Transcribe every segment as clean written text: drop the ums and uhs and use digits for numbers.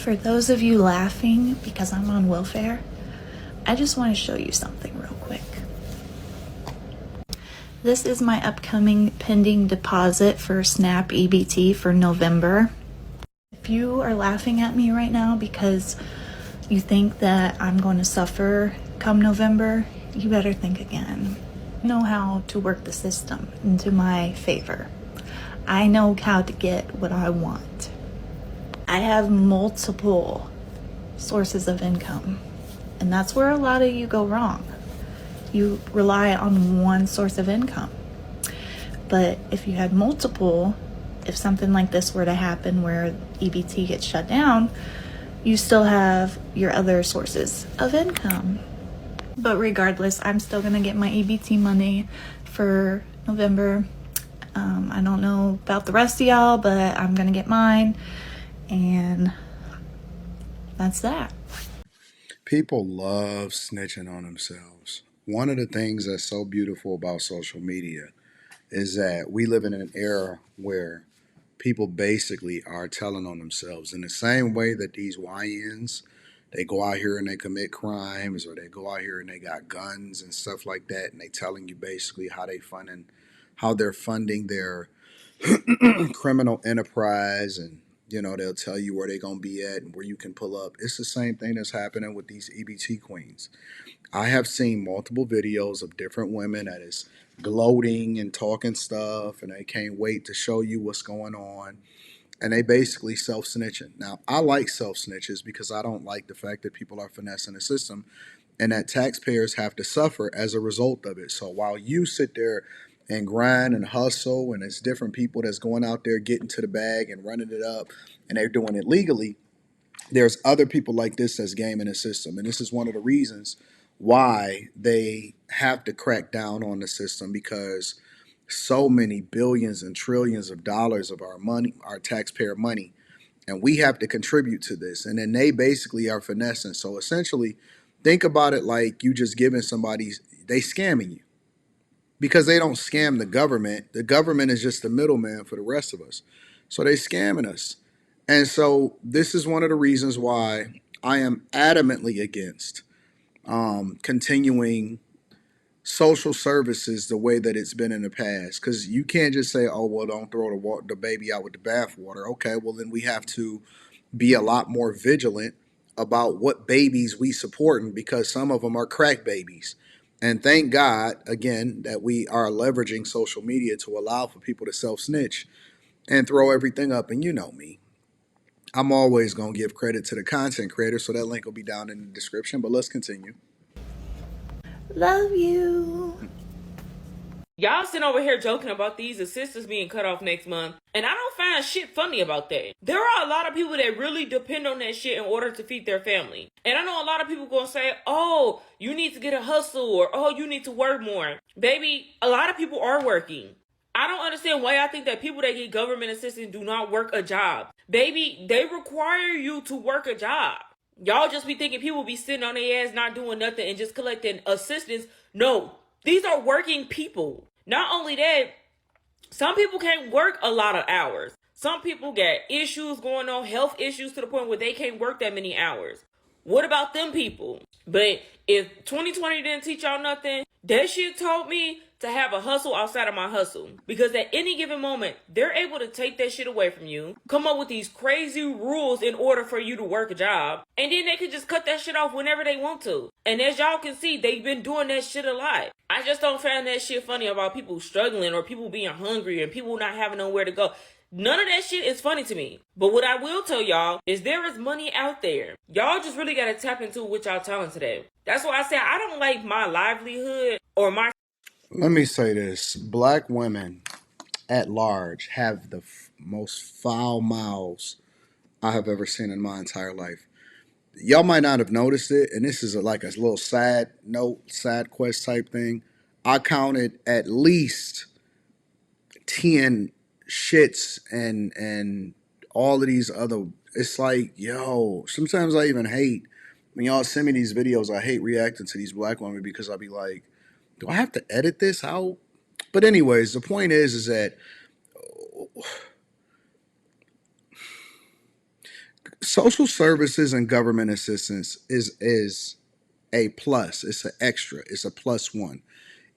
For those of you laughing because I'm on welfare, I just want to show you something real quick. This is my upcoming pending deposit for SNAP EBT for November. If you are laughing at me right now because you think that I'm going to suffer come November, you better think again. I know how to work the system into my favor. I know how to get what I want. I have multiple sources of income, and that's where a lot of you go wrong. You rely on one source of income. But if you had multiple, if something like this were to happen where EBT gets shut down, you still have your other sources of income. But regardless, I'm still gonna get my EBT money for November. I don't know about the rest of y'all, but I'm gonna get mine, and that's that. People love snitching on themselves. One of the things that's so beautiful about social media is that we live in an era where people basically are telling on themselves in the same way that these YNs, they go out here and they commit crimes, or they go out here and they got guns and stuff like that, and they telling you basically how they're funding their criminal enterprise, and they'll tell you where they're gonna be at and where you can pull up. It's the same thing that's happening with these EBT queens. I have seen multiple videos of different women that is gloating and talking stuff, and they can't wait to show you what's going on. And they basically self snitching. Now, I like self snitches because I don't like the fact that people are finessing the system and that taxpayers have to suffer as a result of it. So while you sit there and grind and hustle, and it's different people that's going out there getting to the bag and running it up, and they're doing it legally, there's other people like this that's gaming the system. And this is one of the reasons why they have to crack down on the system, because so many billions and trillions of dollars of our money, our taxpayer money, and we have to contribute to this. And then they basically are finessing. So essentially, think about it like you just giving somebody, they scamming you, because they don't scam the government. The government is just the middleman for the rest of us. So they scamming us. And so this is one of the reasons why I am adamantly against continuing social services the way that it's been in the past. Because you can't just say, oh, well, don't throw the baby out with the bathwater. Okay, well, then we have to be a lot more vigilant about what babies we supporting, because some of them are crack babies. And thank God, again, that we are leveraging social media to allow for people to self snitch and throw everything up. And you know me, I'm always going to give credit to the content creator, so that link will be down in the description. But let's continue. Love you. Y'all sitting over here joking about these assistants being cut off next month, and I don't find shit funny about that. There are a lot of people that really depend on that shit in order to feed their family. And I know a lot of people gonna say, oh, you need to get a hustle, or oh, you need to work more. Baby, a lot of people are working. I don't understand why I think that people that get government assistance do not work a job. Baby, they require you to work a job. Y'all just be thinking people be sitting on their ass not doing nothing and just collecting assistance. No, these are working people. Not only that, some people can't work a lot of hours. Some people got issues going on, health issues, to the point where they can't work that many hours. What about them people? But if 2020 didn't teach y'all nothing, that shit taught me to have a hustle outside of my hustle. Because at any given moment, they're able to take that shit away from you, come up with these crazy rules in order for you to work a job, and then they could just cut that shit off whenever they want to. And as y'all can see, they've been doing that shit a lot. I just don't find that shit funny about people struggling or people being hungry and people not having nowhere to go. None of that shit is funny to me. But what I will tell y'all is there is money out there. Y'all just really gotta tap into what y'all talent today. That's why I say I don't like my livelihood or my... Let me say this. Black women at large have the most foul mouths I have ever seen in my entire life. Y'all might not have noticed it, and this is like a little side note, side quest type thing. I counted at least 10 shits and all of these other. It's like, yo, sometimes I even hate when y'all send me these videos. I hate reacting to these black women because I'll be like, do I have to edit this out? But anyways, the point is that social services and government assistance is a plus. It's an extra. It's a plus one.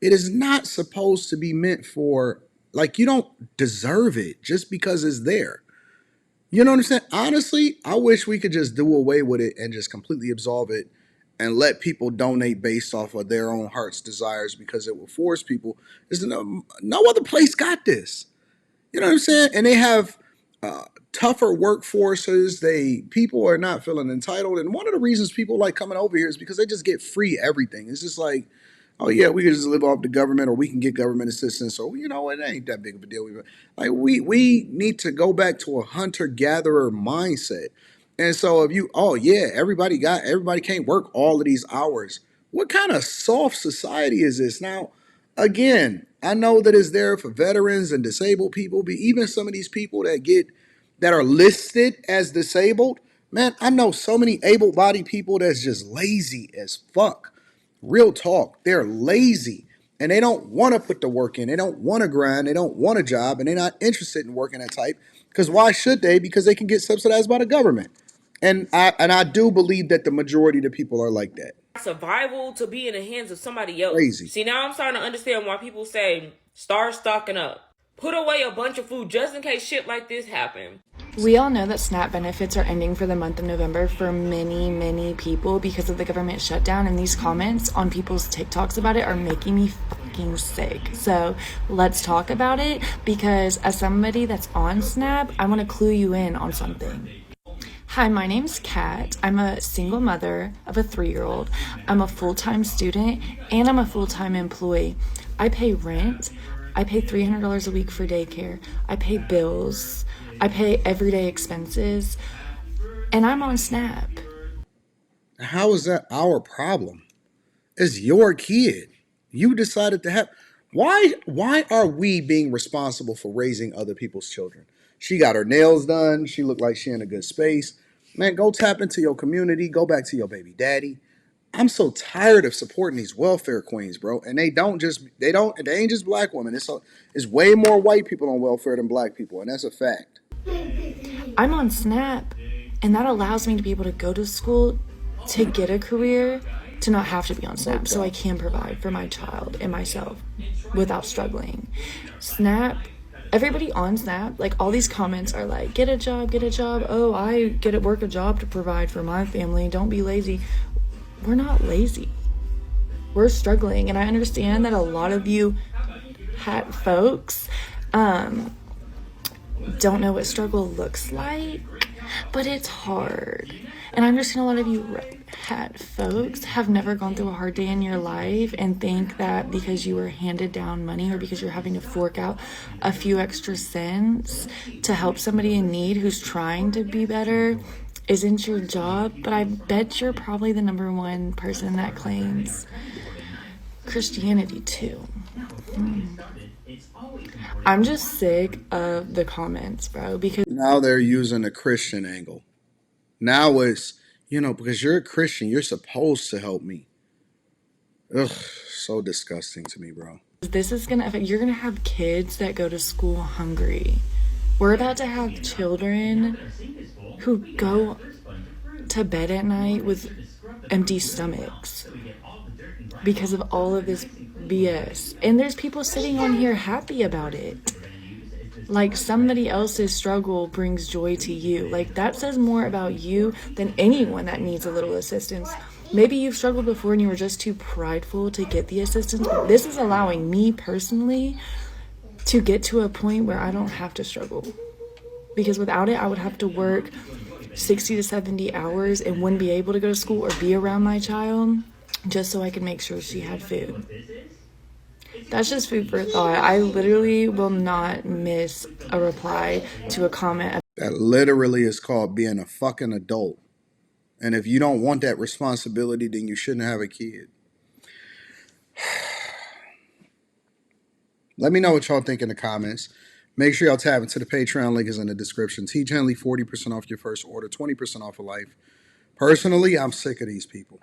It is not supposed to be meant for, like, you don't deserve it just because it's there. You know what I'm saying? Honestly, I wish we could just do away with it and just completely absolve it and let people donate based off of their own heart's desires, because it will force people. There's no other place got this. You know what I'm saying? And they have tougher workforces. People are not feeling entitled. And one of the reasons people like coming over here is because they just get free everything. It's just like, oh yeah, we can just live off the government, or we can get government assistance. So it ain't that big of a deal. We need to go back to a hunter gatherer mindset. And so if you, oh yeah, everybody can't work all of these hours. What kind of soft society is this now? Again, I know that it's there for veterans and disabled people, but even some of these people that are listed as disabled, man, I know so many able-bodied people that's just lazy as fuck. Real talk, they're lazy and they don't want to put the work in. They don't want to grind. They don't want a job, and they're not interested in working that type. Because why should they? Because they can get subsidized by the government. And I do believe that the majority of the people are like that. Survival to be in the hands of somebody else. Crazy. See, now I'm starting to understand why people say start stocking up. Put away a bunch of food just in case shit like this happen. We all know that SNAP benefits are ending for the month of November for many, many people because of the government shutdown, and these comments on people's TikToks about it are making me fucking sick. So let's talk about it, because as somebody that's on SNAP, I want to clue you in on something. Hi, my name's Kat. I'm a single mother of a 3-year-old. I'm a full-time student and I'm a full-time employee. I pay rent. I pay $300 a week for daycare. I pay bills. I pay everyday expenses. And I'm on SNAP. How is that our problem? It's your kid. You decided to have. Why are we being responsible for raising other people's children? She got her nails done. She looked like she in a good space. Man, go tap into your community. Go back to your baby daddy. I'm so tired of supporting these welfare queens, bro. And they ain't just black women. It's way more white people on welfare than black people, and that's a fact. I'm on SNAP, and that allows me to be able to go to school, to get a career, to not have to be on SNAP, so I can provide for my child and myself without struggling. SNAP, everybody on SNAP, like all these comments are like, get a job. Oh, I get to work a job to provide for my family. Don't be lazy. We're not lazy. We're struggling, and I understand that a lot of you folks don't know what struggle looks like, but it's hard. And I understand a lot of you folks have never gone through a hard day in your life and think that because you were handed down money or because you're having to fork out a few extra cents to help somebody in need who's trying to be better isn't your job. But I bet you're probably the number one person that claims Christianity too. I'm just sick of the comments, bro, because Now they're using the Christian angle. Now it's, because you're a Christian, you're supposed to help me. Ugh, so disgusting to me, bro. this is gonna affect, you're gonna have kids that go to school hungry. We're about to have children who go to bed at night with empty stomachs because of all of this BS. And there's people sitting on here happy about it. Like somebody else's struggle brings joy to you. Like that says more about you than anyone that needs a little assistance. Maybe you've struggled before and you were just too prideful to get the assistance. But this is allowing me personally to get to a point where I don't have to struggle. Because without it, I would have to work 60 to 70 hours and wouldn't be able to go to school or be around my child just so I could make sure she had food. That's just food for thought. I literally will not miss a reply to a comment. That literally is called being a fucking adult. And if you don't want that responsibility, then you shouldn't have a kid. Let me know what y'all think in the comments. Make sure y'all tap into the Patreon. Link is in the description. Teach Henley 40% off your first order, 20% off of life. Personally, I'm sick of these people.